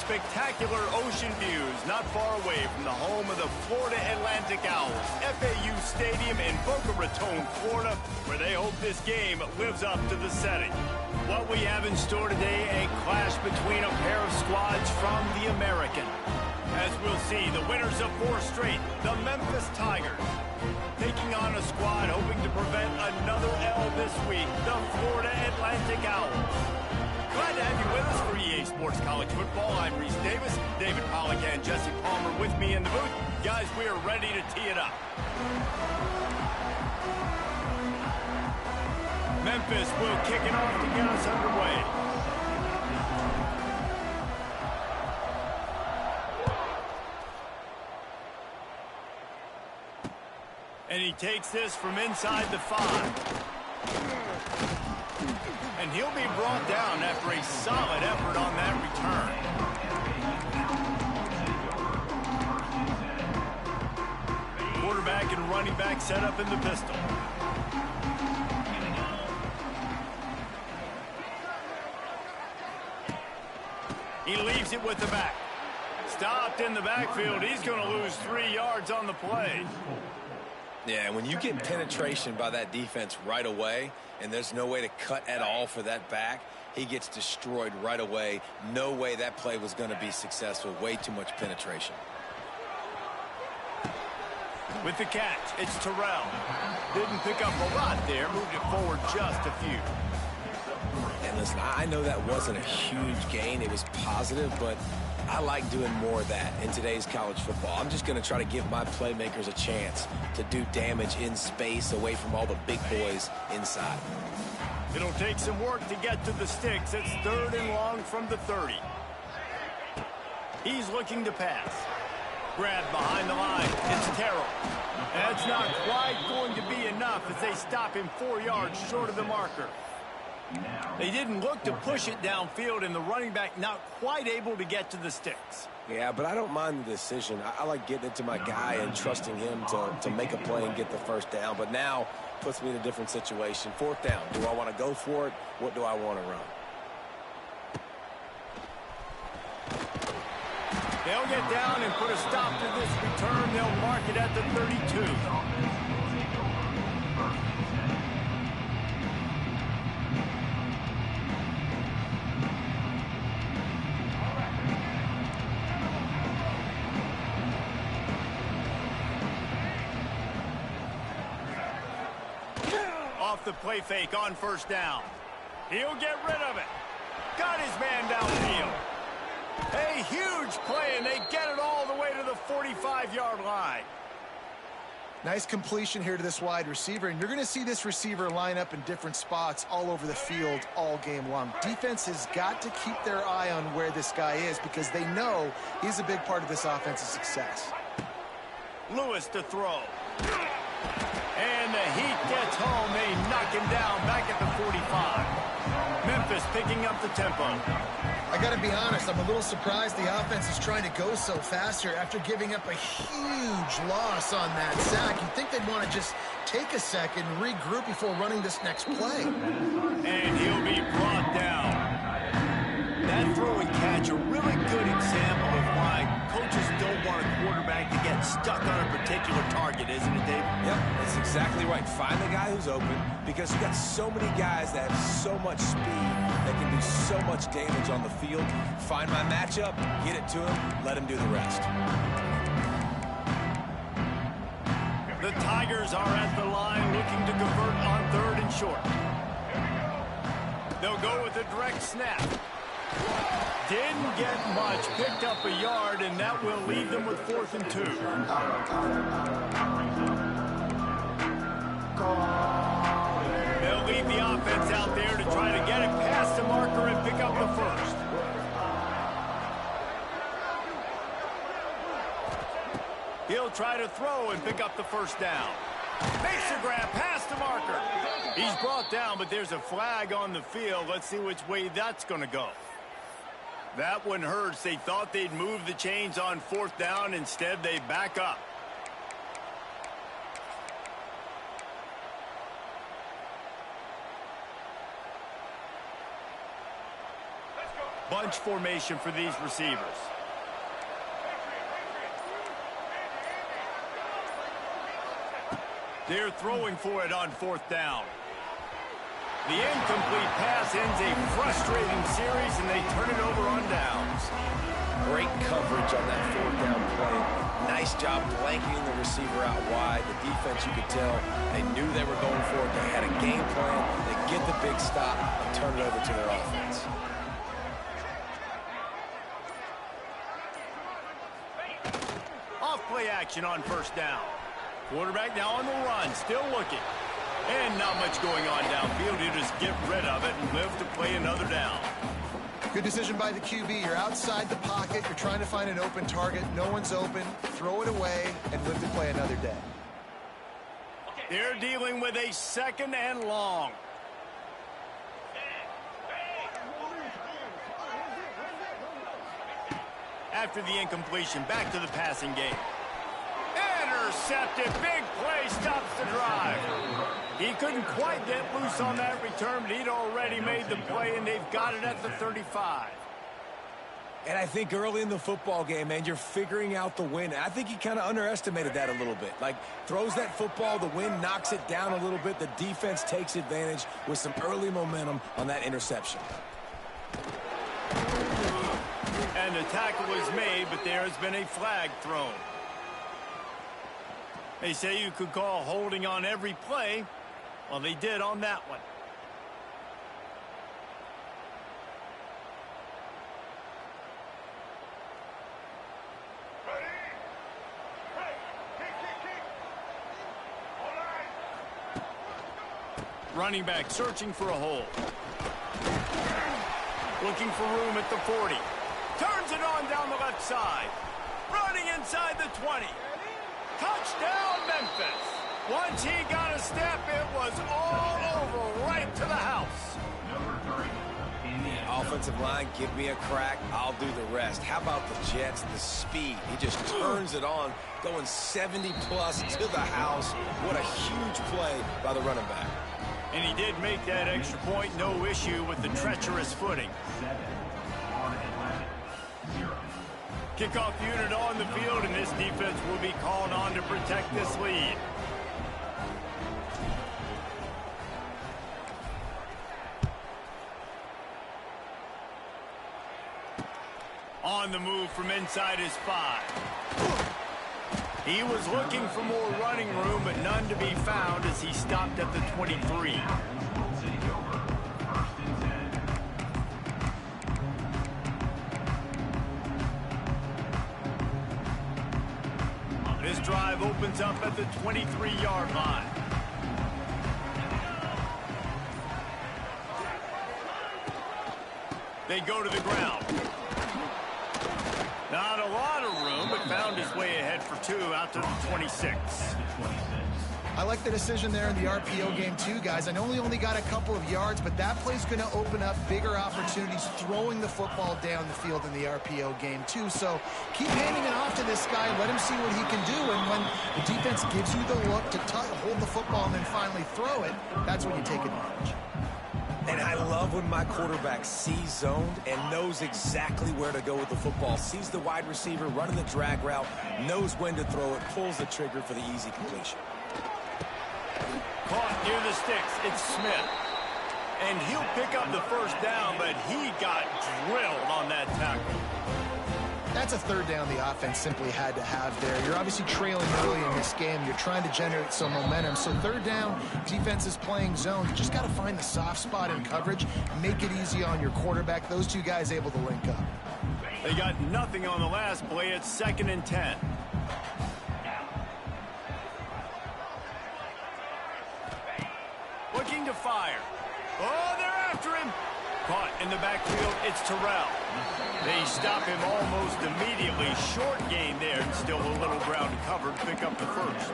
spectacular ocean views not far away from the home of the Florida Atlantic Owls, FAU Stadium in Boca Raton, Florida, where they hope this game lives up to the setting. What we have in store today, a clash between a pair of squads from the American. As we'll see, the winners of 4 straight, the Memphis Tigers, taking on a squad hoping to prevent another L this week, the Florida Atlantic Owls. Glad to have you with us for EA Sports College Football. I'm Reese Davis, David Pollack and Jesse Palmer with me in the booth. Guys, we are ready to tee it up. Memphis will kick it off to get us underway. And he takes this from inside the 5. And he'll be brought down after a solid effort on that return. Quarterback and running back set up in the pistol. He leaves it with the back. Stopped in the backfield. He's going to lose 3 yards on the play. Yeah, when you get penetration by that defense right away, and there's no way to cut at all for that back, he gets destroyed right away. No way that play was going to be successful. Way too much penetration. With the catch, it's Terrell. Didn't pick up a lot there, moved it forward just a few. And listen, I know that wasn't a huge gain. It was positive, but I like doing more of that in today's college football. I'm just going to try to give my playmakers a chance to do damage in space away from all the big boys inside. It'll take some work to get to the sticks. It's 3rd and long from the 30. He's looking to pass. Grabbed behind the line. It's Terrell. That's not quite going to be enough as they stop him 4 yards short of the marker. They didn't look to push it downfield, and the running back not quite able to get to the sticks. Yeah, but I don't mind the decision. I like getting it to my guy and trusting him to make a play and get the first down. But now puts me in a different situation. 4th down. Do I want to go for it? What do I want to run? They'll get down and put a stop to this return. They'll mark it at the 32. Off the play fake on 1st down. He'll get rid of it. Got his man downfield. A huge play, and they get it all the way to the 45-yard line. Nice completion here to this wide receiver, and you're going to see this receiver line up in different spots all over the field all game long. Defense has got to keep their eye on where this guy is because they know he's a big part of this offense's success. Lewis to throw. And the heat gets home. They knock him down back at the 45. Memphis picking up the tempo. I got to be honest, I'm a little surprised the offense is trying to go so fast here after giving up a huge loss on that sack. You'd think they'd want to just take a second and regroup before running this next play. And he'll be brought down. That throw and catch, a really good example of why coaches don't want a quarterback to get stuck on a particular target, isn't it, Dave? Yep, that's exactly right. Find the guy who's open because you got so many guys that have so much speed that can do so much damage on the field. Find my matchup, get it to him, let him do the rest. The Tigers are at the line looking to convert on 3rd and short. They'll go with a direct snap. Didn't get much, picked up a yard, and that will leave them with 4th and 2. They'll leave the offense out there to try to get it past the marker and pick up the 1st. He'll try to throw and pick up the 1st down. Makes the grab past the marker. He's brought down, but there's a flag on the field. Let's see which way that's going to go. That one hurts. They thought they'd move the chains on 4th down. Instead, they back up. bunch formation for these receivers. They're throwing for it on 4th down. The incomplete pass ends a frustrating series, and they turn it over on downs. Great coverage on that 4th down play. Nice job blanketing the receiver out wide. The defense, you could tell, they knew they were going for it. They had a game plan. They get the big stop and turn it over to their offense. Off-play action on 1st down. Quarterback now on the run, still looking. And not much going on downfield. You just get rid of it and live to play another down. Good decision by the QB. You're outside the pocket. You're trying to find an open target. No one's open. Throw it away and live to play another day. They're dealing with a 2nd and long. After the incompletion, back to the passing game. Intercepted. Big play stops the drive. He couldn't quite get loose on that return, but he'd already made the play, and they've got it at the 35. And I think early in the football game, man, you're figuring out the wind. I think he kind of underestimated that a little bit. Like, throws that football, the wind knocks it down a little bit. The defense takes advantage with some early momentum on that interception. And the tackle is made, but there has been a flag thrown. They say you could call holding on every play. Well, they did on that one. Running back searching for a hole. Looking for room at the 40. Turns it on down the left side. Running inside the 20. Touchdown, Memphis. Once he got a step, it was all over right to the house. Offensive line, give me a crack, I'll do the rest. How about the Jets, the speed? He just turns it on, going 70-plus to the house. What a huge play by the running back. And he did make that extra point, no issue with the treacherous footing. Kickoff unit on the field, and this defense will be called on to protect this lead. On the move from inside his 5. He was looking for more running room, but none to be found as he stopped at the 23. This drive opens up at the 23-yard line. They go to the ground. Not a lot of room, but found his way ahead for 2 out to the 26. I like the decision there in the RPO game too, guys. I know he only got a couple of yards, but that play's going to open up bigger opportunities throwing the football down the field in the RPO game too. So keep handing it off to this guy. Let him see what he can do. And when the defense gives you the look to hold the football and then finally throw it, that's when you take advantage. And I love when my quarterback sees zoned and knows exactly where to go with the football. Sees the wide receiver running the drag route, knows when to throw it, pulls the trigger for the easy completion. Caught near the sticks. It's Smith. And he'll pick up the 1st down, but he got drilled on that tackle. That's a 3rd down the offense simply had to have there. You're obviously trailing early in this game. You're trying to generate some momentum. So 3rd down, defense is playing zone. You just got to find the soft spot in coverage, make it easy on your quarterback. Those two guys able to link up. They got nothing on the last play. It's 2nd and 10. Looking to fire. Oh, they're after him. Caught in the backfield. It's Terrell. They stop him almost immediately. Short gain there, and still a little ground covered. Pick up the 1st.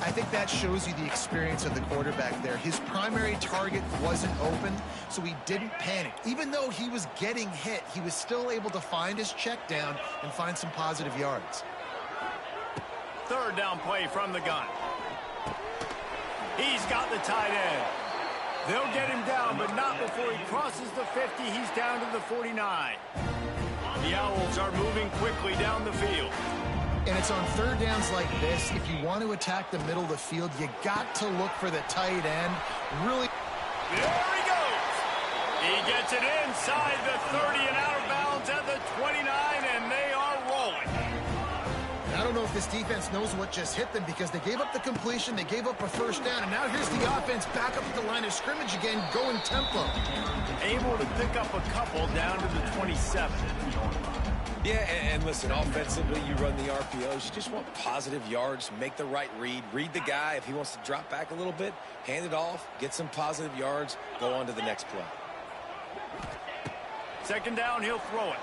I think that shows you the experience of the quarterback there. His primary target wasn't open, so he didn't panic. Even though he was getting hit, he was still able to find his check down and find some positive yards. 3rd down play from the gun. He's got the tight end. They'll get him down, but not before he crosses the 50. He's down to the 49. The Owls are moving quickly down the field. And it's on third downs like this. If you want to attack the middle of the field, you got to look for the tight end. Really. There he goes. He gets it inside the 30 and out of bounds at the 29, and they are rolling. I don't know if this defense knows what just hit them because they gave up the completion, they gave up a first down, and now here's the offense back up at the line of scrimmage again, going tempo. Able to pick up a couple down to the 27. Yeah, and listen, offensively, you run the RPOs. You just want positive yards, make the right read the guy. If he wants to drop back a little bit, hand it off, get some positive yards, go on to the next play. Second down, he'll throw it.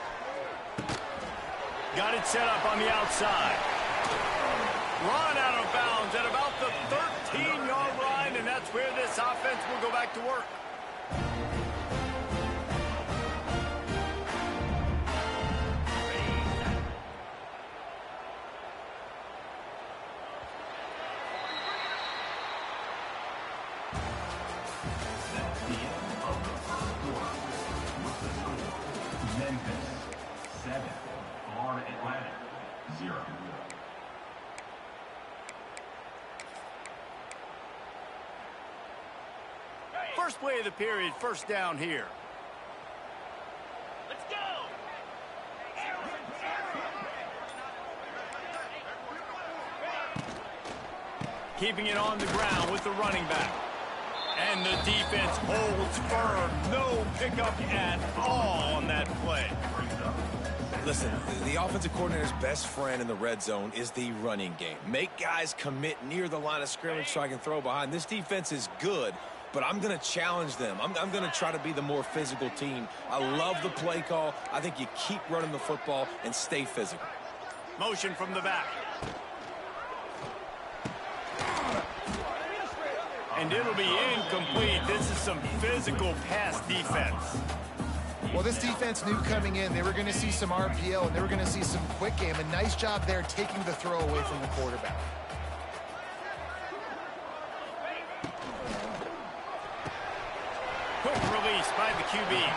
Got it set up on the outside. Run out of bounds at about the 13-yard line, and that's where this offense will go back to work. First play of the period, first down here. Let's go! Keeping it on the ground with the running back. And the defense holds firm. No pickup at all on that play. Listen, the offensive coordinator's best friend in the red zone is the running game. Make guys commit near the line of scrimmage so I can throw behind. This defense is good, but I'm going to challenge them. I'm going to try to be the more physical team. I love the play call. I think you keep running the football and stay physical. Motion from the back. And it'll be incomplete. This is some physical pass defense. Well, this defense knew coming in they were going to see some RPO and they were going to see some quick game. A nice job there taking the throw away from the quarterback. Quick release by the QB.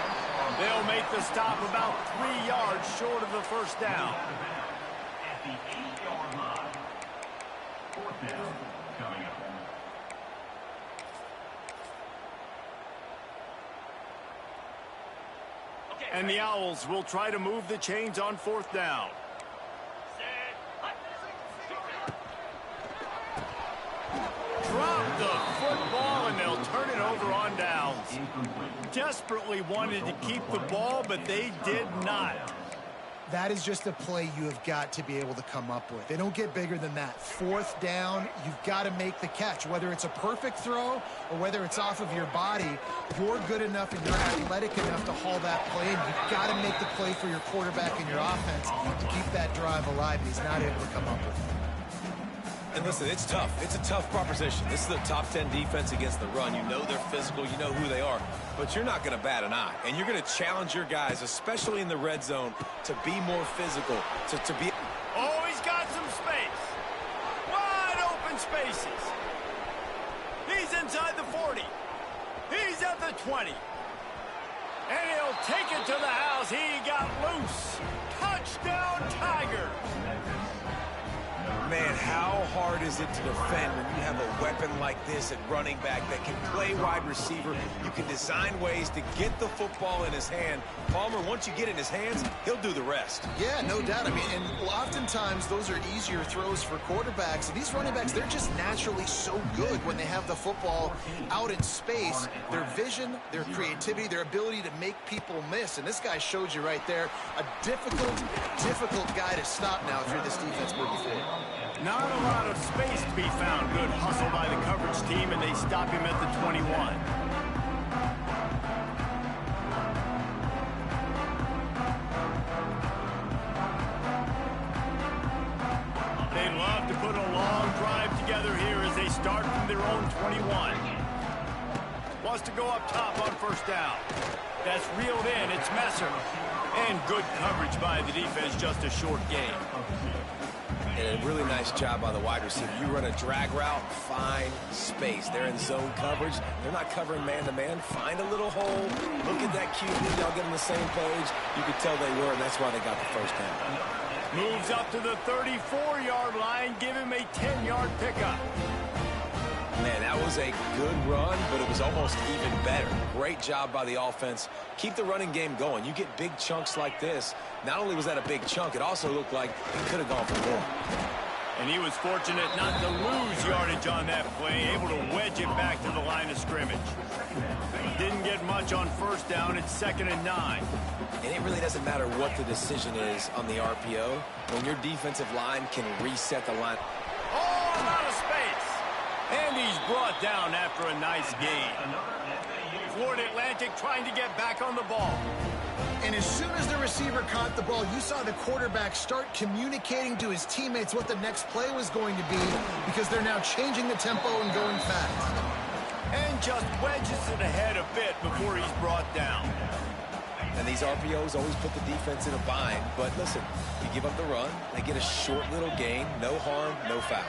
They'll make the stop about 3 yards short of the first down. At the 8-yard line. Fourth down coming up. And the Owls will try to move the chains on fourth down. Drop the football, and they'll turn it over on downs. Desperately wanted to keep the ball, but they did not. That is just a play you have got to be able to come up with. They don't get bigger than that. Fourth down, you've got to make the catch. Whether it's a perfect throw or whether it's off of your body, you're good enough and you're athletic enough to haul that play in. You've got to make the play for your quarterback and your offense to keep that drive alive, and he's not able to come up with it. And listen, it's tough. It's a tough proposition. This is the top 10 defense against the run. You know they're physical. You know who they are. But you're not going to bat an eye. And you're going to challenge your guys, especially in the red zone, to be more physical, to be... Oh, he's got some space. Wide open spaces. He's inside the 40. He's at the 20. And he'll take it to the house. He got loose. Touchdown, Tigers. Man, how hard is it to defend when you have a weapon like this at running back that can play wide receiver? You can design ways to get the football in his hand. Palmer, once you get it in his hands, he'll do the rest. Yeah, no doubt. I mean, and oftentimes those are easier throws for quarterbacks. And these running backs, they're just naturally so good when they have the football out in space. Their vision, their creativity, their ability to make people miss. And this guy showed you right there, a difficult guy to stop now if you're this defense moving forward. Not a lot of space to be found. Good hustle by the coverage team, and they stop him at the 21. They love to put a long drive together here as they start from their own 21. Wants to go up top on first down. That's reeled in. It's Messer. And good coverage by the defense, just a short game. And a really nice job by the wide receiver. You run a drag route, find space. They're in zone coverage. They're not covering man-to-man. Find a little hole. Look at that QB. Y'all get on the same page. You could tell they were, and that's why they got the first down. Moves up to the 34-yard line. Give him a 10-yard pickup. Man, that was a good run, but it was almost even better. Great job by the offense. Keep the running game going. You get big chunks like this. Not only was that a big chunk, it also looked like it could have gone for more. And he was fortunate not to lose yardage on that play, able to wedge it back to the line of scrimmage. Didn't get much on first down. It's 2nd and 9. And it really doesn't matter what the decision is on the RPO. When your defensive line can reset the line. Oh, a lot of space. And he's brought down after a nice gain. Florida Atlantic trying to get back on the ball. And as soon as the receiver caught the ball, you saw the quarterback start communicating to his teammates what the next play was going to be, because they're now changing the tempo and going fast. And just wedges it ahead a bit before he's brought down. And these RPOs always put the defense in a bind. But listen, you give up the run, they get a short little gain, no harm, no foul.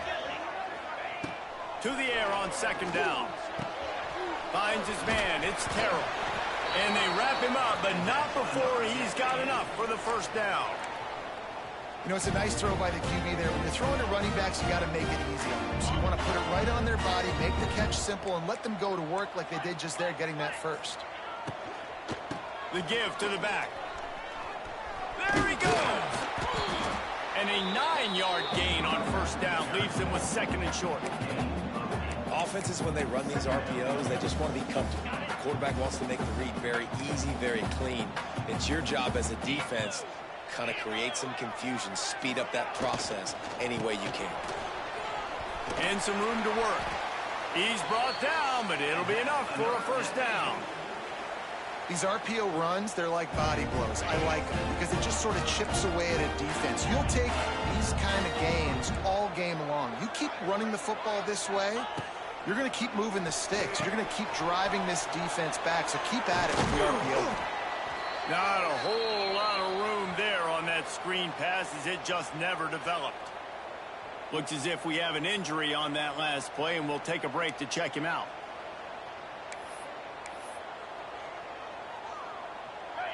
To the air on 2nd down. Finds his man. It's Terrell. And they wrap him up, but not before he's got enough for the first down. You know, it's a nice throw by the QB there. When you're throwing to running backs, you got to make it easy on them. So you want to put it right on their body, make the catch simple, and let them go to work like they did just there, getting that first. The give to the back. There he goes. And a 9-yard gain on first down leaves him with 2nd and short. Offenses, when they run these RPOs, they just want to be comfortable. The quarterback wants to make the read very easy, very clean. It's your job as a defense to kind of create some confusion, speed up that process any way you can. And some room to work. He's brought down, but it'll be enough for a first down. These RPO runs, they're like body blows. I like them because it just sort of chips away at a defense. You'll take these kind of games all game long. You keep running the football this way, you're going to keep moving the sticks. You're going to keep driving this defense back, so keep at it with the RPO. Not a whole lot of room there on that screen pass as it just never developed. Looks as if we have an injury on that last play, and we'll take a break to check him out.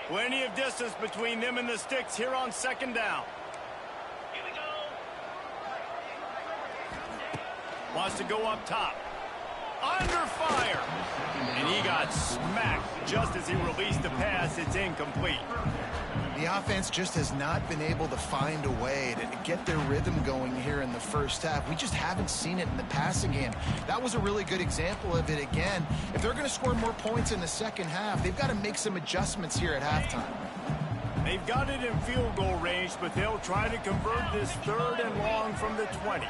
Plenty of distance between them and the sticks here on 2nd down. Here we go. Wants to go up top. Under fire. And he got smacked just as he released the pass. It's incomplete. The offense just has not been able to find a way to get their rhythm going here in the first half. We just haven't seen it in the passing game. That was a really good example of it again. If they're going to score more points in the second half, they've got to make some adjustments here at halftime. They've got it in field goal range, but they'll try to convert this 3rd and long from the 20.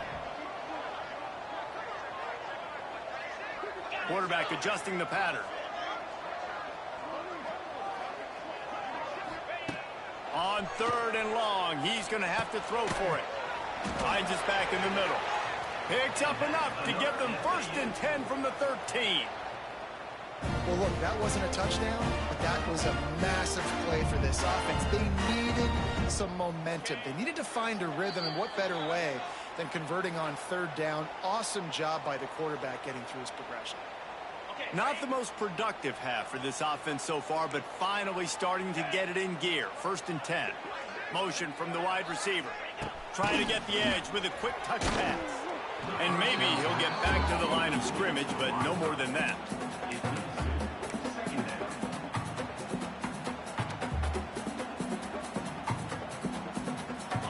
Quarterback adjusting the pattern. On 3rd and long, he's going to have to throw for it. Finds us back in the middle. Picks up enough to give them 1st and 10 from the 13. Well, look, that wasn't a touchdown, but that was a massive play for this offense. They needed some momentum. They needed to find a rhythm, and what better way than converting on 3rd down. Awesome job by the quarterback getting through his progression. Not the most productive half for this offense so far, but finally starting to get it in gear. 1st and 10. Motion from the wide receiver. Trying to get the edge with a quick touch pass. And maybe he'll get back to the line of scrimmage, but no more than that.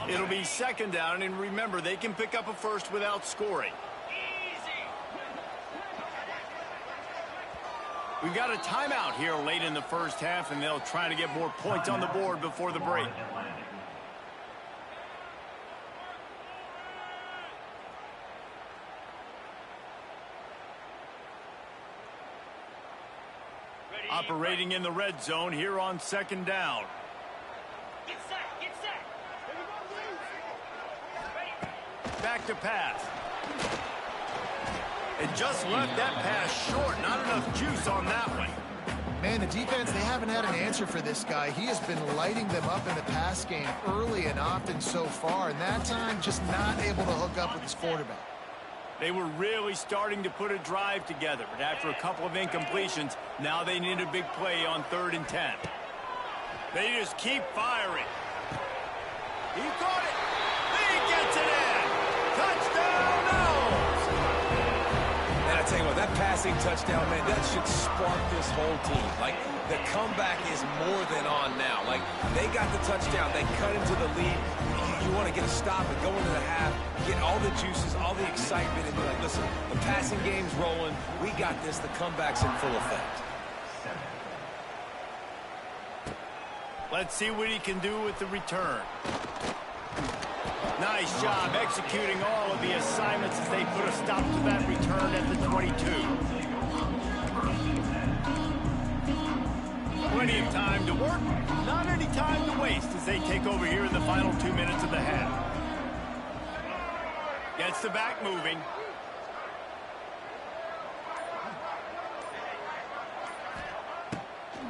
It'll be 2nd down, and remember, they can pick up a first without scoring. We've got a timeout here late in the first half, and they'll try to get more points on the board before the break. Operating in the red zone here on 2nd down. Get set, get set. Back to pass. It just left that pass short. Not enough juice on that one. Man, the defense, they haven't had an answer for this guy. He has been lighting them up in the pass game early and often so far, and that time just not able to hook up with his quarterback. They were really starting to put a drive together, but after a couple of incompletions, now they need a big play on 3rd and 10. They just keep firing. He caught it. He gets it in. Touchdown, Owls. And I tell you what, that passing touchdown, man, that should spark this whole team. Like, the comeback is more than on now. Like, they got the touchdown. They cut into the lead. You want to get a stop and go into the half, get all the juices, all the excitement, and be like, listen, the passing game's rolling. We got this. The comeback's in full effect. Let's see what he can do with the return. Nice job executing all of the assignments as they put a stop to that return at the 22. Plenty of time to work, not any time to waste as they take over here in the final 2 minutes of the half. Gets the back moving.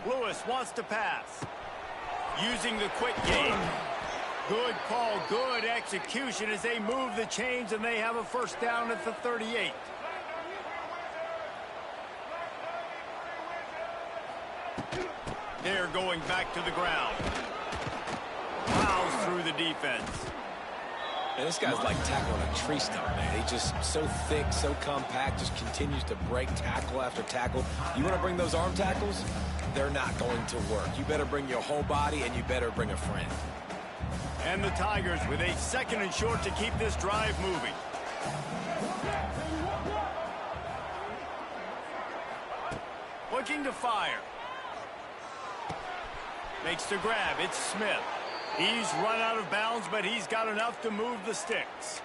Lewis wants to pass. Using the quick game. Good call, good execution as they move the chains and they have a first down at the 38. They're going back to the ground. Plows through the defense. And this guy's like tackling a tree stump, man. He's just so thick, so compact, just continues to break tackle after tackle. You want to bring those arm tackles? They're not going to work. You better bring your whole body, and you better bring a friend. And the Tigers with a 2nd and short to keep this drive moving. Looking to fire. Makes the grab. It's Smith. He's run out of bounds, but he's got enough to move the sticks.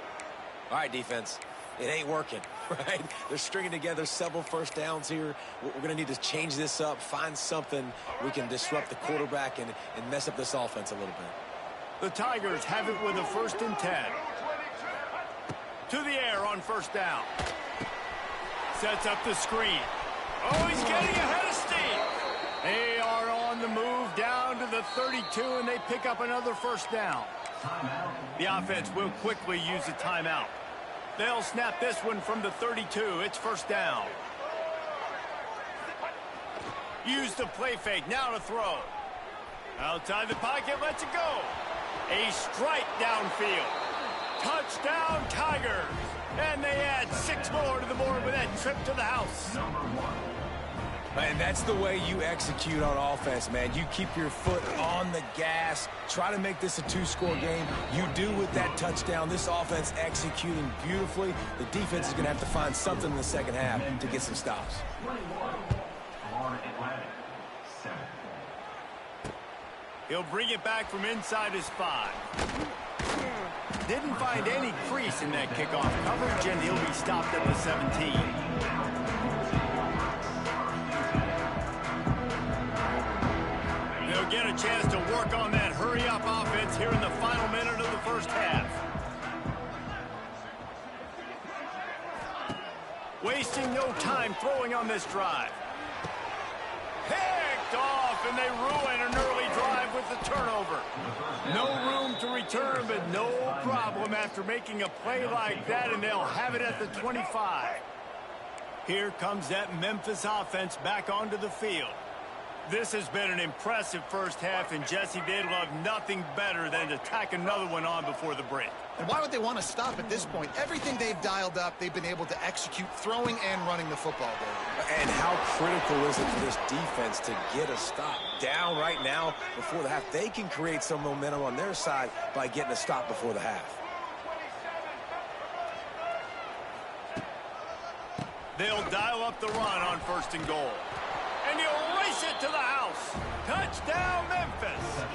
All right, defense. It ain't working, right? They're stringing together several first downs here. We're going to need to change this up, find something we can disrupt the quarterback and mess up this offense a little bit. The Tigers have it with a 1st and 10. To the air on 1st down. Sets up the screen. Oh, he's getting ahead of steam. They are on the move down to the 32, and they pick up another 1st down. The offense will quickly use a timeout. They'll snap this one from the 32. It's 1st down. Use the play fake. Now to throw. Outside the pocket, lets it go. A strike downfield. Touchdown, Tigers. And they add 6 more to the board with that trip to the house. And that's the way you execute on offense, man. You keep your foot on the gas. Try to make this a 2-score game. You do with that touchdown. This offense executing beautifully. The defense is going to have to find something in the second half to get some stops. He'll bring it back from inside his 5. Didn't find any crease in that kickoff coverage, and he'll be stopped at the 17. They'll get a chance to work on that hurry-up offense here in the final minute of the 1st half. Wasting no time throwing on this drive. Picked off, and they ruin an early drive with the turnover. No room to return, but no problem after making a play like that, and they'll have it at the 25. Here comes that Memphis offense back onto the field. This has been an impressive 1st half, and Jesse, they'd love nothing better than to tack another one on before the break. And why would they want to stop at this point? Everything they've dialed up, they've been able to execute throwing and running the football, David. And how critical is it for this defense to get a stop down right now before the half? They can create some momentum on their side by getting a stop before the half. They'll dial up the run on 1st and goal. And he'll race it to the house. Touchdown, Memphis.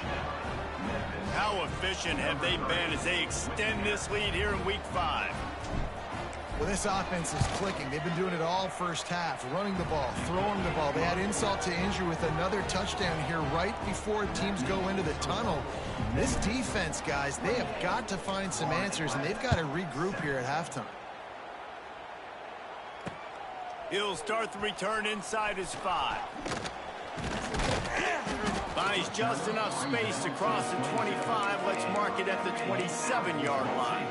How efficient have they been as they extend this lead here in Week 5? Well, this offense is clicking. They've been doing it all 1st half, running the ball, throwing the ball. They had insult to injury with another touchdown here right before teams go into the tunnel. This defense, guys, they have got to find some answers, and they've got to regroup here at halftime. He'll start the return inside his 5. Buys just enough space to cross the 25. Let's mark it at the 27-yard line.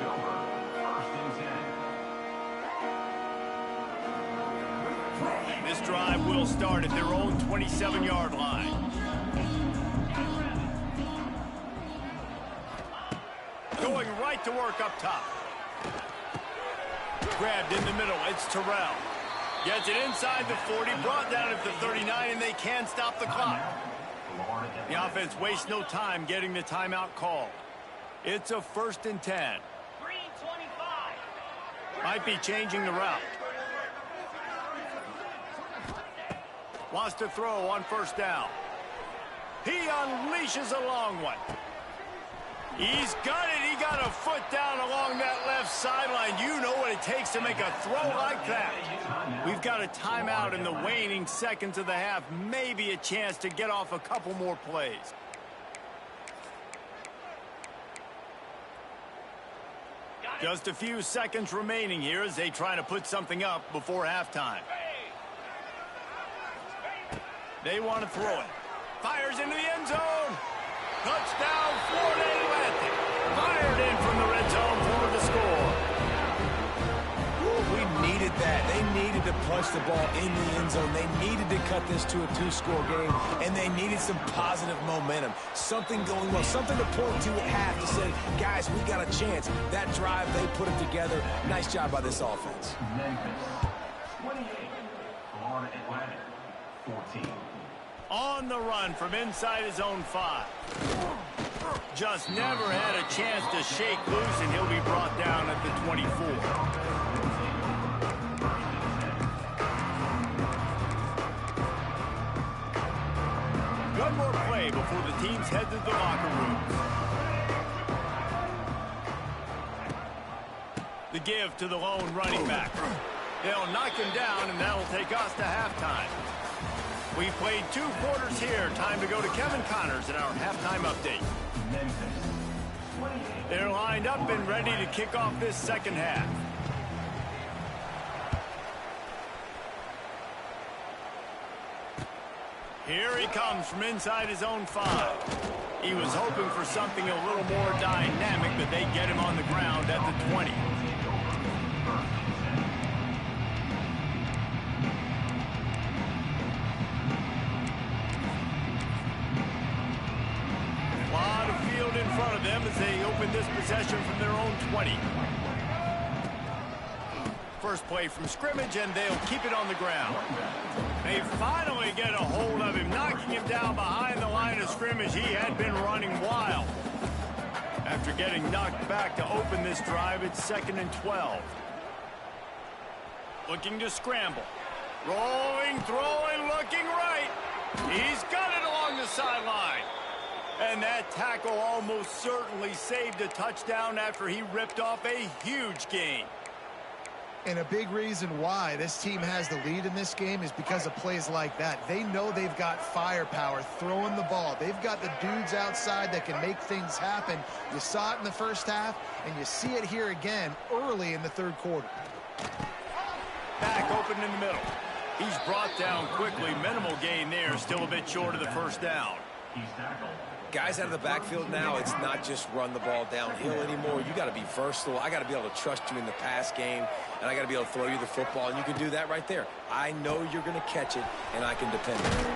This drive will start at their own 27-yard line. Going right to work up top. Grabbed in the middle. It's Terrell. Gets it inside the 40, brought down at the 39, and they can stop the clock. The offense wastes no time getting the timeout called. It's a 1st and 10. 3:25. Might be changing the route. Wants to throw on 1st down. He unleashes a long one. He's got it. He got a foot down along that left sideline. You know what it takes to make a throw like that. We've got a timeout in the waning seconds of the half. Maybe a chance to get off a couple more plays. Just a few seconds remaining here as they try to put something up before halftime. They want to throw it. Fires into the end zone. Touchdown, Florida Atlantic. Fired in from the red zone for the score. We needed that. They needed to punch the ball in the end zone. They needed to cut this to a 2-score game, and they needed some positive momentum. Something going well, something to point to at half to say, guys, we got a chance. That drive, they put it together. Nice job by this offense. Memphis 28, Florida Atlantic 14. On the run from inside his own 5. Just never had a chance to shake loose, and he'll be brought down at the 24. One more play before the teams head to the locker rooms. The give to the lone running back. They'll knock him down, and that'll take us to halftime. We played 2 quarters here. Time to go to Kevin Connors in our halftime update. They're lined up and ready to kick off this second half. Here he comes from inside his own 5. He was hoping for something a little more dynamic, but they get him on the ground at the 20. In front of them as they open this possession from their own 20. First play from scrimmage, and they'll keep it on the ground. They finally get a hold of him, knocking him down behind the line of scrimmage. He had been running wild. After getting knocked back to open this drive, it's 2nd and 12. Looking to scramble. Rolling, throwing, looking right. He's got it along the sideline. And that tackle almost certainly saved a touchdown after he ripped off a huge gain. And a big reason why this team has the lead in this game is because of plays like that. They know they've got firepower throwing the ball. They've got the dudes outside that can make things happen. You saw it in the first half, and you see it here again early in the 3rd quarter. Back open in the middle. He's brought down quickly. Minimal gain there. Still a bit short of the 1st down. He's tackled. Guys out of the backfield now, it's not just run the ball downhill anymore. You got to be versatile. I got to be able to trust you in the pass game, and I got to be able to throw you the football, and you can do that right there. I know you're going to catch it, and I can depend on it.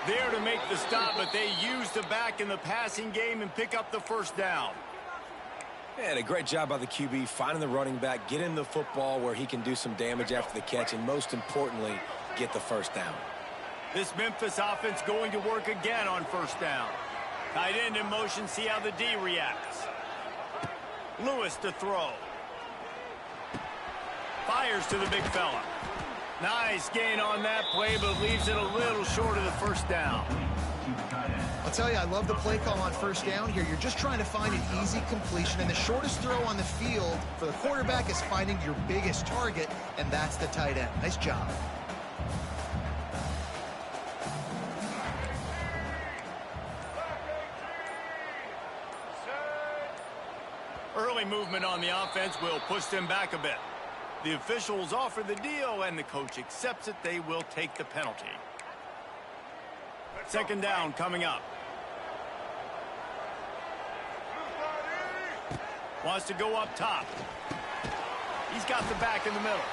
There to make the stop, but they use the back in the passing game and pick up the 1st down. And a great job by the QB, finding the running back, getting the football where he can do some damage after the catch, and most importantly, get the 1st down. This Memphis offense going to work again on 1st down. Tight end in motion, see how the D reacts. Lewis to throw. Fires to the big fella. Nice gain on that play, but leaves it a little short of the 1st down. I'll tell you, I love the play call on 1st down here. You're just trying to find an easy completion, and the shortest throw on the field for the quarterback is finding your biggest target, and that's the tight end. Nice job. Early movement on the offense will push them back a bit. The officials offer the deal, and the coach accepts it. They will take the penalty. Second down coming up. Wants to go up top. He's got the back in the middle.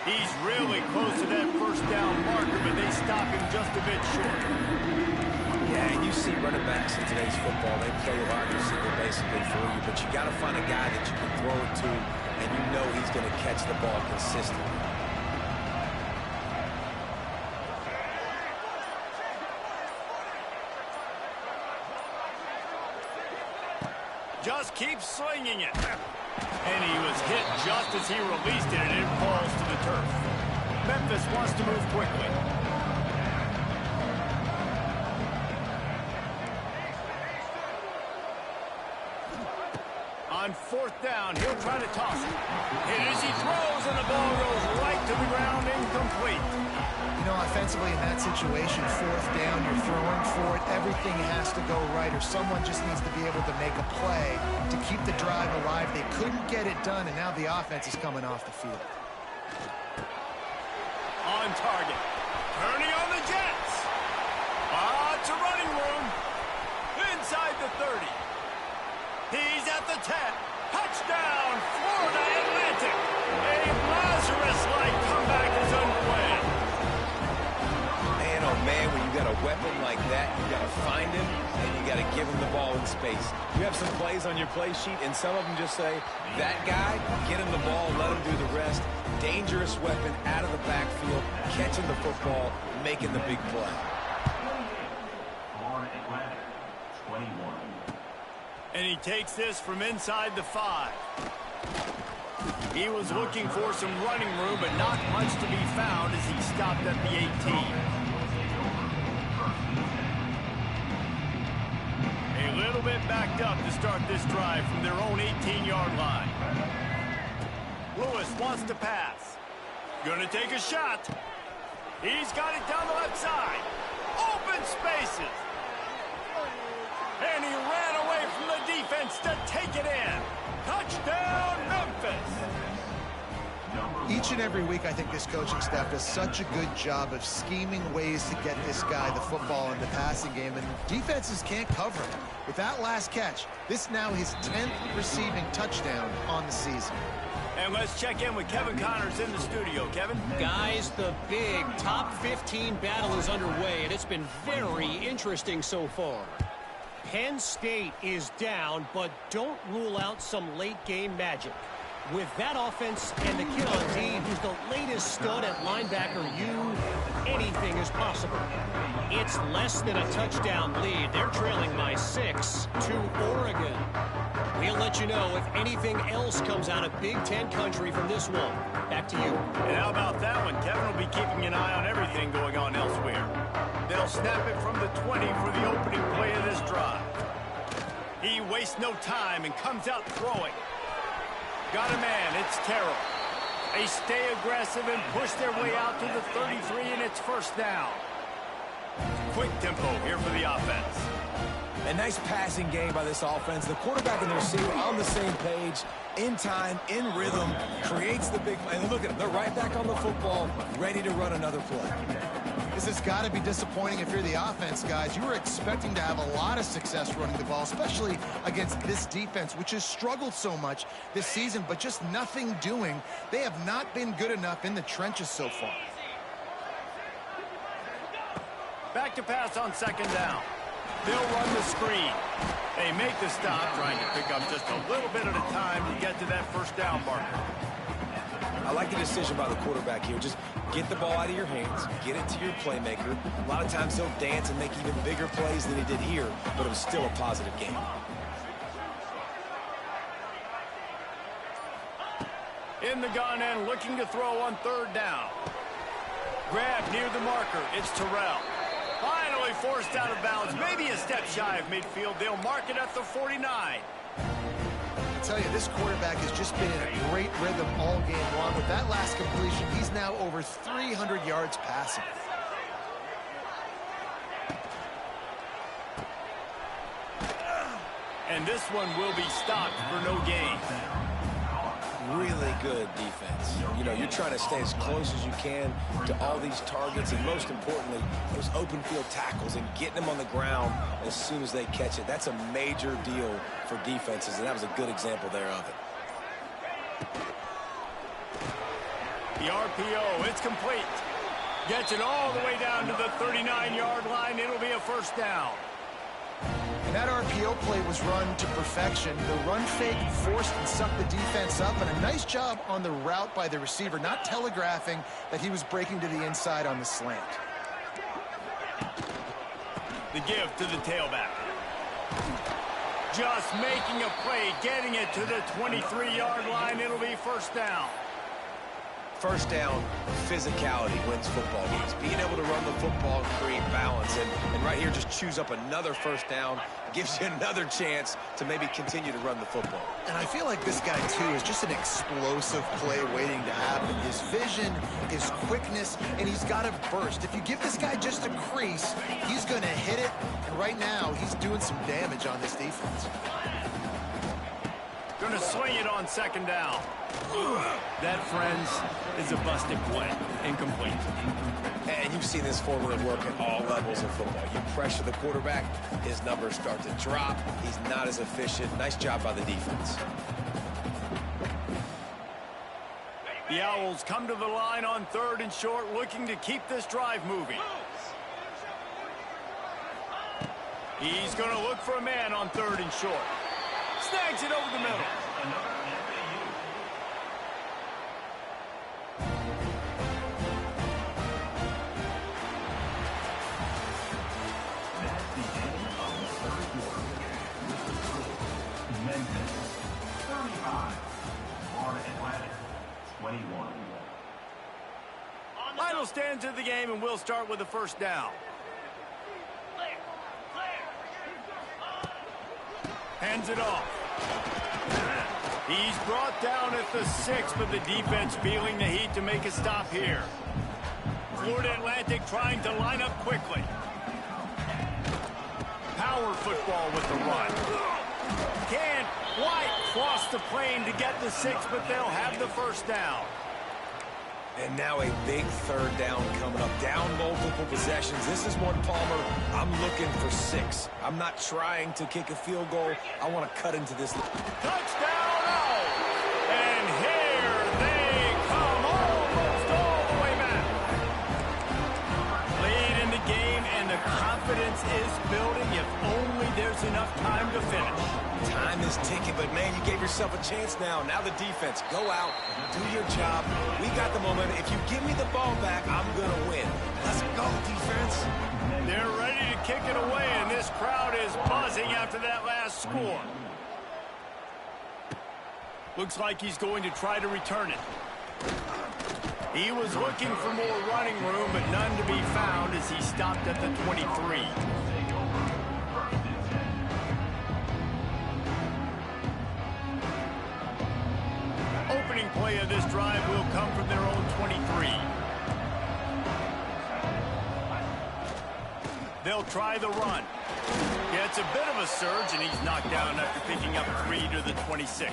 He's really close to that first down marker, but they stop him just a bit short. Yeah, and you see running backs in today's football. They play wide receiver basically for you, but you got to find a guy that you can throw it to, and you know he's going to catch the ball consistently. Just keeps slinging it. And he was hit just as he released it, and it falls to the turf. Memphis wants to move quickly. On fourth down, he'll try to toss it. And as he throws, and the ball goes right to the ground, incomplete. You know, offensively in that situation, fourth down, you're throwing for it. Everything has to go right, or someone just needs to be able to make a play to keep the drive alive. They couldn't get it done, and now the offense is coming off the field. On target. Turning on the Jets. It's a running room. Inside the 30. He's at the 10. Touchdown, Florida Atlantic. A Lazarus-like comeback is underway. Man, oh man, when you got a weapon like that, you got to find him, and you got to give him the ball in space. You have some plays on your play sheet, and some of them just say, that guy, get him the ball, let him do the rest. Dangerous weapon out of the backfield, catching the football, making the big play. Florida Atlantic, 21. And he takes this from inside the 5. He was looking for some running room, but not much to be found as he stopped at the 18. A little bit backed up to start this drive from their own 18-yard line. Lewis wants to pass. Gonna take a shot. He's got it down the left side. Open spaces. And he ran away from the defense to take it in. Touchdown, Memphis. Each and every week, I think this coaching staff does such a good job of scheming ways to get this guy the football in the passing game, and defenses can't cover it. With that last catch, this now his 10th receiving touchdown on the season. And let's check in with Kevin Connors in the studio. Kevin? Guys, the big top 15 battle is underway, and it's been very interesting so far. Penn State is down, but don't rule out some late-game magic. With that offense and the kid on D, who's the latest stud at linebacker, anything is possible. It's less than a touchdown lead. They're trailing by 6 to Oregon. We'll let you know if anything else comes out of Big Ten country from this one. Back to you. And how about that one? Kevin will be keeping an eye on everything going on elsewhere. They'll snap it from the 20 for the opening play of this drive. He wastes no time and comes out throwing. Got a man, it's Terrell. They stay aggressive and push their way out to the 33, and it's first down. Quick tempo here for the offense. A nice passing game by this offense. The quarterback and the receiver on the same page, in time, in rhythm, creates the big play. And look at them, they're right back on the football, ready to run another play. This has got to be disappointing if you're the offense, guys. You were expecting to have a lot of success running the ball, especially against this defense, which has struggled so much this season, but just nothing doing. They have not been good enough in the trenches so far. Back to pass on second down. They'll run the screen. They make the stop, trying to pick up just a little bit at a time to get to that first down marker. I like the decision by the quarterback here. Just get the ball out of your hands, get it to your playmaker. A lot of times he'll dance and make even bigger plays than he did here, but it was still a positive game. In the gun and looking to throw on third down. Grab near the marker. It's Terrell. Finally forced out of bounds. Maybe a step shy of midfield. They'll mark it at the 49. I tell you, this quarterback has just been in a great rhythm all game long. With that last completion, he's now over 300 yards passing. And this one will be stopped for no gain. really good defense. You know, you're trying to stay as close as you can to all these targets, and most importantly, those open field tackles and getting them on the ground as soon as they catch it. That's a major deal for defenses, and that was a good example there of it. The RPO, it's complete. Gets it all the way down to the 39-yard line. It'll be a first down. And that RPO play was run to perfection. The run fake forced and sucked the defense up, and a nice job on the route by the receiver, not telegraphing that he was breaking to the inside on the slant. The give to the tailback. Just making a play, getting it to the 23-yard line. It'll be first down. First down, physicality wins football games. Being able to run the football and create balance. And right here, just choose up another first down. Gives you another chance to maybe continue to run the football. And I feel like this guy, too, is just an explosive play waiting to happen. His vision, his quickness, and he's got a burst. If you give this guy just a crease, he's going to hit it. And right now, he's doing some damage on this defense. Going to swing it on second down. That, friends, is a busted play. Incomplete. And you've seen this formula work at all levels of football. You pressure the quarterback, his numbers start to drop. He's not as efficient. Nice job by the defense. The Owls come to the line on 3rd and short, looking to keep this drive moving. He's going to look for a man on 3rd and short. Snags it over the middle. Final stands of the game, and we'll start with the first down. Hands it off. He's brought down at the 6, but the defense feeling the heat to make a stop here. Florida Atlantic trying to line up quickly. Power football with the run. Can't quite cross the plane to get the 6, but they'll have the first down. And now a big 3rd down coming up. Down multiple possessions. This is one, Palmer, I'm looking for 6. I'm not trying to kick a field goal. I want to cut into this. Touchdown, Owls! And here they come, almost all the way back. Lead in the game, and the confidence is building if only there's enough time to finish. Time is ticking, but, man, you gave yourself a chance now. Now the defense, go out, do your job. We got the momentum. If you give me the ball back, I'm going to win. Let's go, defense. They're ready to kick it away, and this crowd is buzzing after that last score. Looks like he's going to try to return it. He was looking for more running room, but none to be found as he stopped at the 23. Opening play of this drive will come from their own 23. They'll try the run. Gets a bit of a surge, and he's knocked down after picking up 3 to the 26.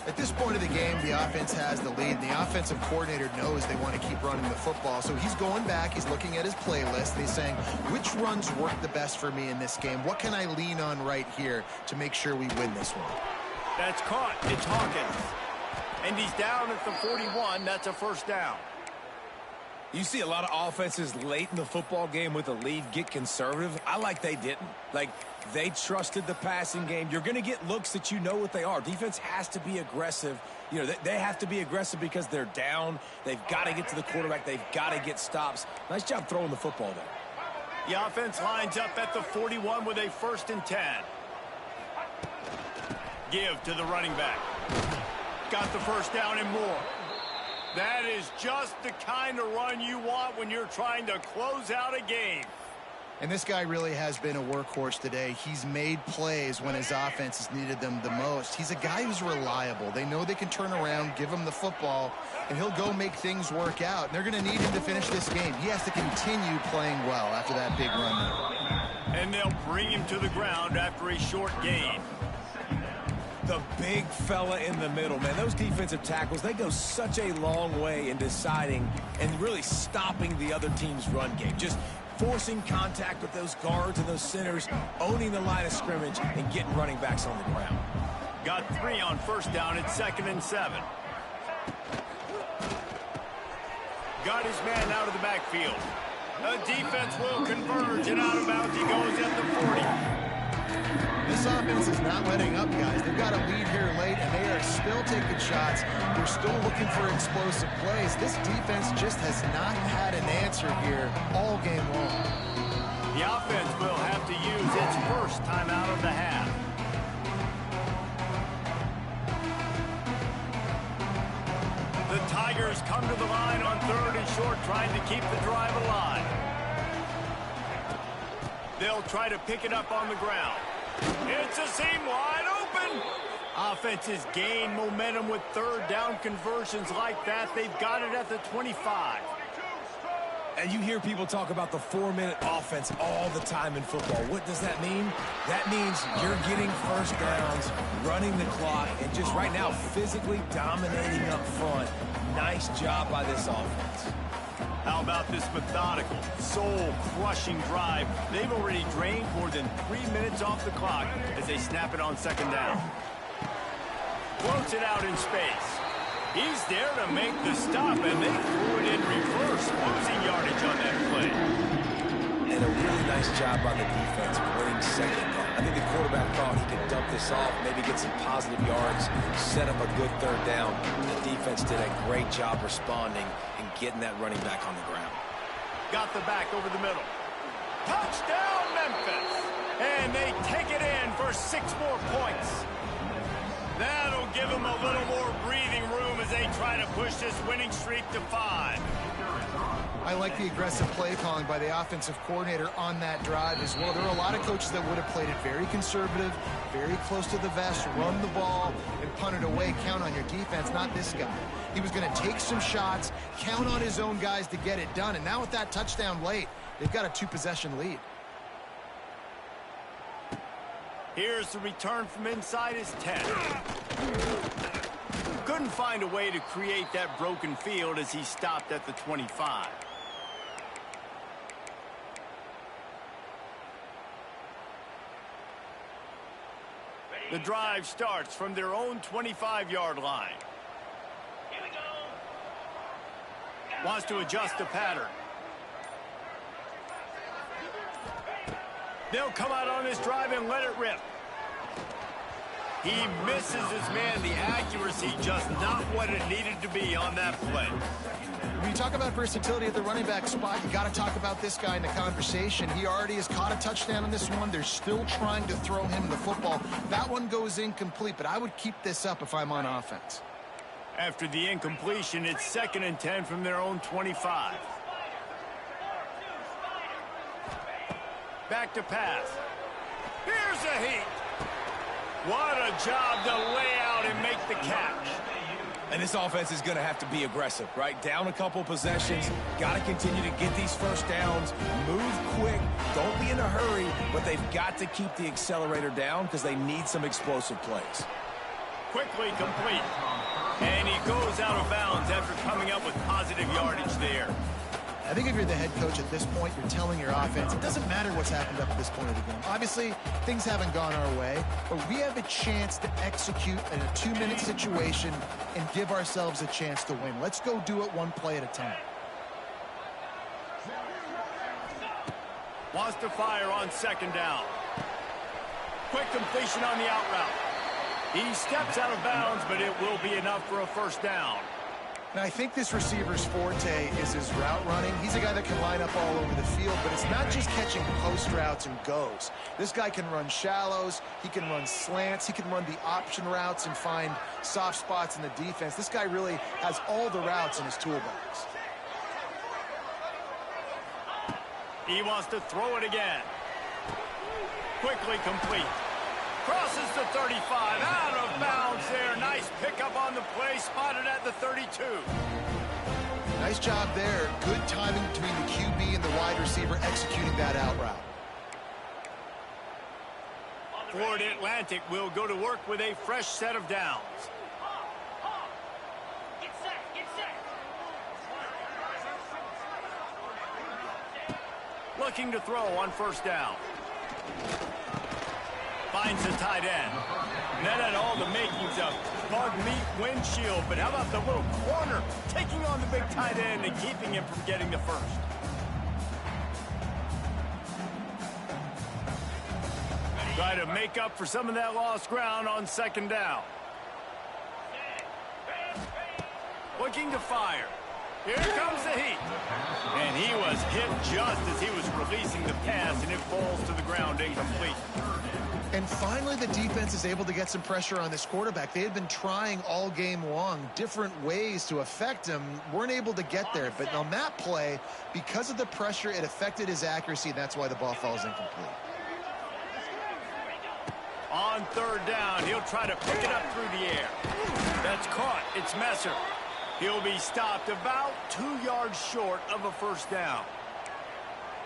At this point of the game, the offense has the lead. The offensive coordinator knows they want to keep running the football. So he's going back, he's looking at his playlist, and he's saying, which runs work the best for me in this game? What can I lean on right here to make sure we win this one? That's caught. It's Hawkins. And he's down at the 41. That's a first down. You see a lot of offenses late in the football game with a lead get conservative. I like they didn't. Like, they trusted the passing game. You're going to get looks that you know what they are. Defense has to be aggressive. You know, they have to be aggressive because they're down. They've got to get to the quarterback. They've got to get stops. Nice job throwing the football there. The offense lines up at the 41 with a 1st and 10. Give to the running back. Got the first down and more. That is just the kind of run you want when you're trying to close out a game. And this guy really has been a workhorse today. He's made plays when his offense has needed them the most. He's a guy who's reliable. They know they can turn around, give him the football, and he'll go make things work out. And they're going to need him to finish this game. He has to continue playing well after that big run. And they'll bring him to the ground after a short gain. The big fella in the middle, man. Those defensive tackles, they go such a long way in deciding and really stopping the other team's run game. Just forcing contact with those guards and those centers, owning the line of scrimmage, and getting running backs on the ground. Got 3 on first down. It's 2nd and 7. Got his man out of the backfield. The defense will converge, and out of bounds he goes at the 40. This offense is not letting up, guys. They've got a lead here late, and they are still taking shots. They're still looking for explosive plays. This defense just has not had an answer here all game long. The offense will have to use its first timeout of the half. The Tigers come to the line on 3rd and short, trying to keep the drive alive. They'll try to pick it up on the ground. It's a seam wide open. Offenses gain momentum with 3rd down conversions like that. They've got it at the 25. And you hear people talk about the 4-minute offense all the time in football. What does that mean? That means you're getting first downs, running the clock, and just right now physically dominating up front. Nice job by this offense. How about this methodical, soul-crushing drive? They've already drained more than 3 minutes off the clock as they snap it on 2nd down. Floats it out in space. He's there to make the stop, and they threw it in reverse, losing yardage on that play. And a really nice job by the defense winning 2nd down. I think the quarterback thought he could dump this off, maybe get some positive yards, set up a good 3rd down. The defense did a great job responding and getting that running back on the ground. Got the back over the middle. Touchdown, Memphis! And they take it in for 6 more points. That'll give them a little more breathing room as they try to push this winning streak to 5. I like the aggressive play calling by the offensive coordinator on that drive as well. There are a lot of coaches that would have played it very conservative, very close to the vest, run the ball, and punt it away. Count on your defense, not this guy. He was going to take some shots, count on his own guys to get it done. And now with that touchdown late, they've got a 2-possession lead. Here's the return from inside his 10. Couldn't find a way to create that broken field as he stopped at the 25. The drive starts from their own 25-yard line. Here we go. Wants to adjust the pattern. They'll come out on this drive and let it rip. He misses his man. The accuracy just not what it needed to be on that play. When you talk about versatility at the running back spot, you got to talk about this guy in the conversation. He already has caught a touchdown on this one. They're still trying to throw him the football. That one goes incomplete, but I would keep this up if I'm on offense. After the incompletion, it's 2nd and 10 from their own 25. Back to pass. Here's a heat. What a job to lay out and make the catch. And this offense is going to have to be aggressive, right? Down a couple possessions. Got to continue to get these first downs. Move quick. Don't be in a hurry. But they've got to keep the accelerator down because they need some explosive plays. Quickly complete. And he goes out of bounds after coming up with positive yardage there. I think if you're the head coach at this point, you're telling your offense, it doesn't matter what's happened up at this point of the game. Obviously, things haven't gone our way, but we have a chance to execute in a 2-minute situation and give ourselves a chance to win. Let's go do it one play at a time. Wants to fire on 2nd down. Quick completion on the out route. He steps out of bounds, but it will be enough for a 1st down. Now, I think this receiver's forte is his route running. He's a guy that can line up all over the field, but it's not just catching post routes and goes. This guy can run shallows, he can run slants, he can run the option routes and find soft spots in the defense. This guy really has all the routes in his toolbox. He wants to throw it again. Quickly complete. Crosses the 35, out of bounds there. Nice pickup on the play, spotted at the 32. Nice job there. Good timing between the QB and the wide receiver executing that out route. Florida Atlantic will go to work with a fresh set of downs. Get set, get set. Looking to throw on first down. Finds the tight end. And that had all the makings of bug meat windshield, but how about the little corner taking on the big tight end and keeping him from getting the first? Try to make up for some of that lost ground on second down. Looking to fire. Here comes the heat. And he was hit just as he was releasing the pass, and it falls to the ground incomplete. And finally, the defense is able to get some pressure on this quarterback. They had been trying all game long different ways to affect him. Weren't able to get there. But on that play, because of the pressure, it affected his accuracy, and that's why the ball falls incomplete. On third down, he'll try to pick it up through the air. That's caught. It's Messer. He'll be stopped about 2 yards short of a first down.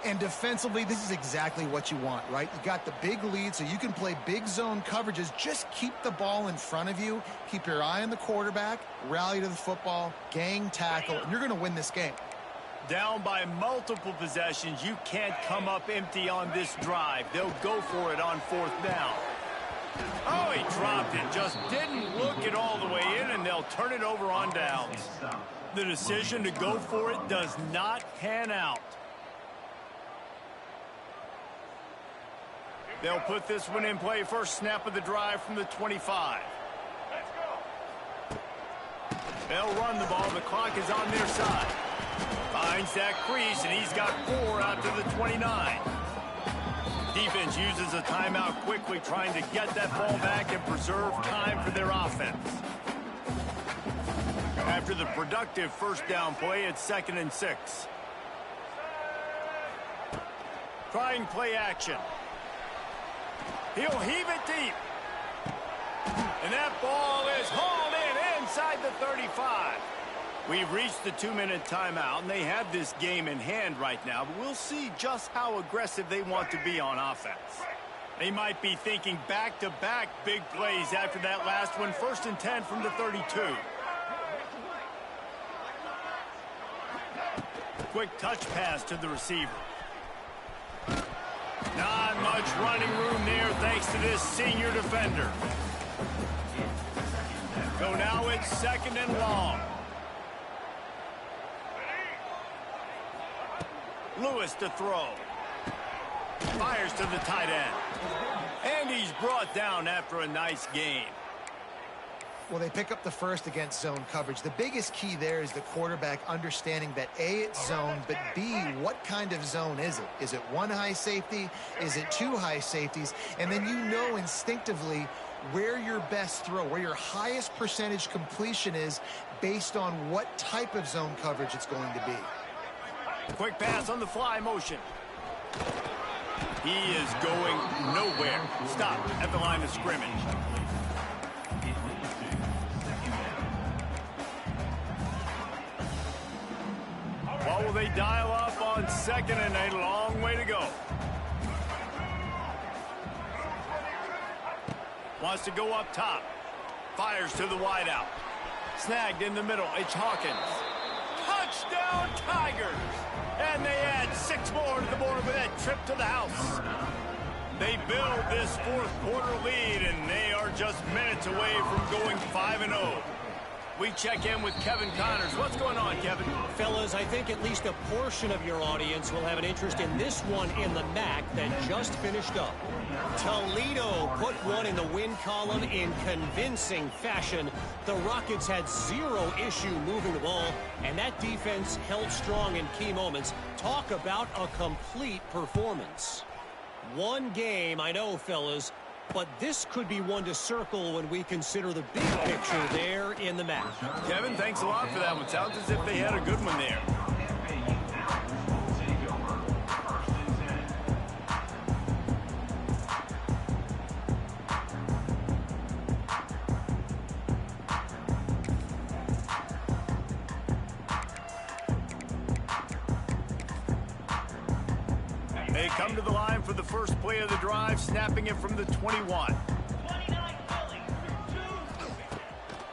And defensively, this is exactly what you want, right? You got the big lead, so you can play big zone coverages. Just keep the ball in front of you. Keep your eye on the quarterback. Rally to the football. Gang tackle. And you're going to win this game. Down by multiple possessions. You can't come up empty on this drive. They'll go for it on fourth down. Oh, he dropped it. Just didn't look it all the way in, and they'll turn it over on downs. The decision to go for it does not pan out. They'll put this one in play. First snap of the drive from the 25. They'll run the ball. The clock is on their side. Finds that crease, and he's got 4 out to the 29. Defense uses a timeout quickly, trying to get that ball back and preserve time for their offense. After the productive first down play, it's 2nd and 6. Trying play action. He'll heave it deep. And that ball is hauled in inside the 35. We've reached the 2-minute timeout, and they have this game in hand right now, but we'll see just how aggressive they want to be on offense. They might be thinking back-to-back big plays after that last one. 1st and 10 from the 32. Quick touch pass to the receiver. Not much running room there thanks to this senior defender. So now it's 2nd and long. Lewis to throw. Fires to the tight end. And he's brought down after a nice gain. Well, they pick up the first against zone coverage. The biggest key there is the quarterback understanding that A, it's zone, but B, what kind of zone is it? Is it 1 high safety? Is it 2 high safeties? And then you know instinctively where your best throw, where your highest percentage completion is based on what type of zone coverage it's going to be. Quick pass on the fly motion. He is going nowhere. Stop at the line of scrimmage. What will they dial up on 2nd and a long way to go? Wants to go up top. Fires to the wideout. Snagged in the middle. It's Hawkins. Touchdown Tigers! And they add 6 more to the board with that trip to the house. They build this 4th quarter lead, and they are just minutes away from going 5-0. We check in with Kevin Connors. What's going on, Kevin? Fellas, I think at least a portion of your audience will have an interest in this one in the MAC that just finished up. Toledo put one in the win column in convincing fashion. The Rockets had 0 issue moving the ball, and that defense held strong in key moments. Talk about a complete performance. One game, I know, fellas, but this could be one to circle when we consider the big picture there in the match. Kevin, thanks a lot for that one. Sounds as if they had a good one there. They come to the line for the first play of the drive, snapping it from the 21.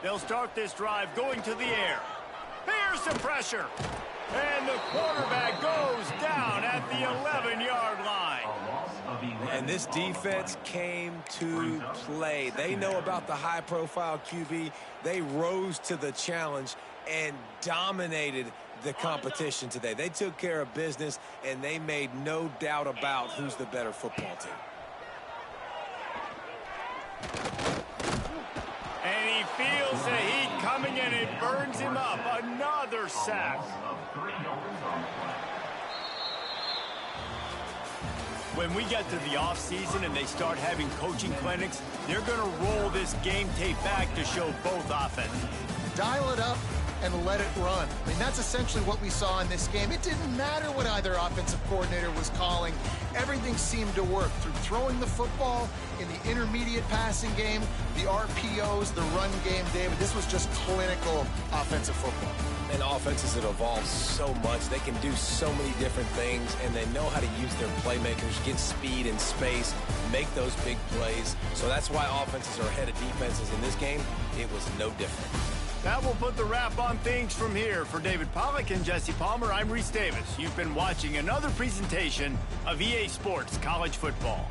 They'll start this drive going to the air. Here's some pressure. And the quarterback goes down at the 11-yard line. And this defense came to play. They know about the high-profile QB. They rose to the challenge and dominated the competition today. They took care of business, and they made no doubt about who's the better football team. And he feels the heat coming in. It burns him up. Another sack. When we get to the offseason and they start having coaching clinics, they're going to roll this game tape back to show both offenses. Dial it up and let it run. I mean, that's essentially what we saw in this game. It didn't matter what either offensive coordinator was calling. Everything seemed to work through throwing the football in the intermediate passing game, the RPOs, the run game, David. This was just clinical offensive football. And offenses that evolve so much. They can do so many different things, and they know how to use their playmakers, get speed and space, make those big plays. So that's why offenses are ahead of defenses in this game. It was no different. That will put the wrap on things from here. For David Pollack and Jesse Palmer, I'm Reese Davis. You've been watching another presentation of EA Sports College Football.